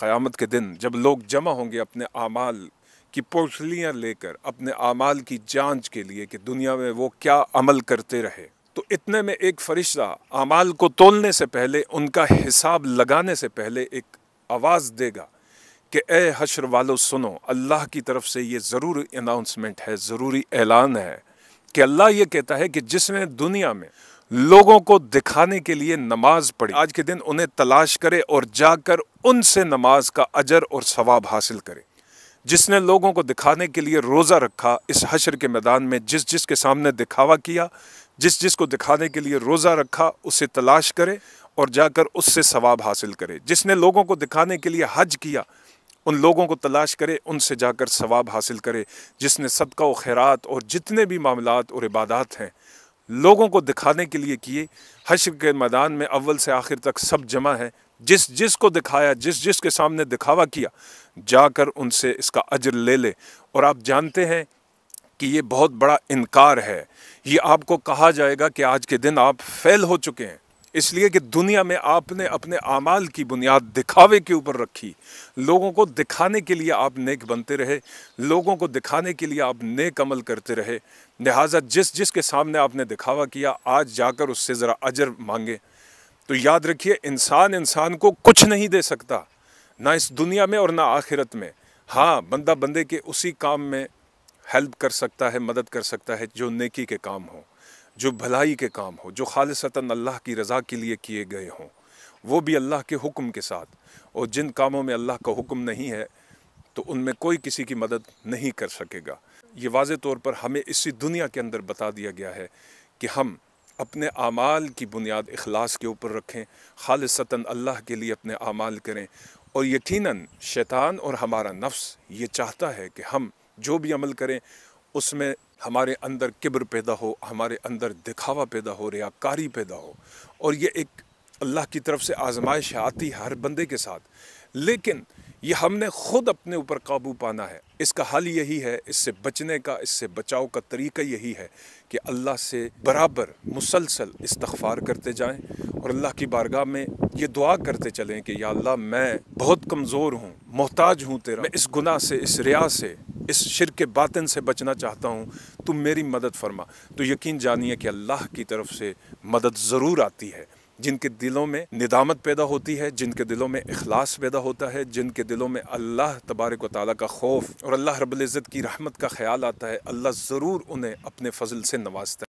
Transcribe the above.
क़यामत के दिन जब लोग जमा होंगे अपने आमाल की पोटलियाँ लेकर अपने आमाल की जांच के लिए कि दुनिया में वो क्या अमल करते रहे, तो इतने में एक फरिश्ता आमाल को तोलने से पहले, उनका हिसाब लगाने से पहले एक आवाज़ देगा कि ए हश्र वालों सुनो, अल्लाह की तरफ से ये ज़रूर अनाउंसमेंट है, ज़रूरी ऐलान है कि अल्लाह ये कहता है कि जिसने दुनिया में लोगों को दिखाने के लिए नमाज पढ़ी, आज के दिन उन्हें तलाश करे और जाकर उनसे नमाज का अजर और सवाब हासिल करे। जिसने लोगों को दिखाने के लिए रोज़ा रखा, इस हश्र के मैदान में जिस जिस के सामने दिखावा किया, जिस जिस को दिखाने के लिए रोज़ा रखा, उसे तलाश करे और जाकर उससे सवाब हासिल करे। जिसने लोगों को दिखाने के लिए हज किया, उन लोगों को तलाश करे, उनसे जाकर सवाब हासिल करे। जिसने सदका व खैरात और जितने भी मामलात और इबादात हैं लोगों को दिखाने के लिए किए, हश्र के मैदान में अव्वल से आखिर तक सब जमा है। जिस जिस को दिखाया, जिस जिस के सामने दिखावा किया, जाकर उनसे इसका अजर ले ले। और आप जानते हैं कि ये बहुत बड़ा इनकार है। ये आपको कहा जाएगा कि आज के दिन आप फेल हो चुके हैं, इसलिए कि दुनिया में आपने अपने आमाल की बुनियाद दिखावे के ऊपर रखी। लोगों को दिखाने के लिए आप नेक बनते रहे, लोगों को दिखाने के लिए आप नेक अमल करते रहे। लिहाजा जिस जिस के सामने आपने दिखावा किया, आज जाकर उससे ज़रा अजर मांगे। तो याद रखिए, इंसान को कुछ नहीं दे सकता, ना इस दुनिया में और ना आखिरत में। हाँ, बंदा बंदे के उसी काम में हेल्प कर सकता है, मदद कर सकता है जो नेकी के काम हो, जो भलाई के काम हो, जो खालिसतन अल्लाह की रज़ा के लिए किए गए हों, वो भी अल्लाह के हुक्म के साथ। और जिन कामों में अल्लाह का हुक्म नहीं है तो उनमें कोई किसी की मदद नहीं कर सकेगा। ये वाज़े तौर पर हमें इसी दुनिया के अंदर बता दिया गया है कि हम अपने आमाल की बुनियाद इखलास के ऊपर रखें, खालिसतन अल्लाह के लिए अपने आमाल करें। और यकीनन शैतान और हमारा नफ्स ये चाहता है कि हम जो भी अमल करें उसमें हमारे अंदर किब्र पैदा हो, हमारे अंदर दिखावा पैदा हो, रियाकारी पैदा हो। और ये एक अल्लाह की तरफ से आजमाइश आती है हर बंदे के साथ, लेकिन ये हमने ख़ुद अपने ऊपर काबू पाना है। इसका हल यही है, इससे बचने का, इससे बचाव का तरीका यही है कि अल्लाह से बराबर मुसलसल इस्तग़फ़ार करते जाएं और अल्लाह की बारगाह में ये दुआ करते चलें कि या अल्लाह, मैं बहुत कमज़ोर हूँ, मोहताज हूँ तेरा, मैं इस गुनाह से, इस रिया से, इस शिर्क के बातिन से बचना चाहता हूँ, तुम मेरी मदद फरमा। तो यकीन जानिए कि अल्लाह की तरफ से मदद ज़रूर आती है। जिनके दिलों में निदामत पैदा होती है, जिनके दिलों में इखलास पैदा होता है, जिनके दिलों में अल्लाह तबारक व तआला का खौफ और अल्लाह रब्बुल इज़्ज़त की रहमत का ख्याल आता है, अल्लाह ज़रूर उन्हें अपने फ़ज़ल से नवाजता है।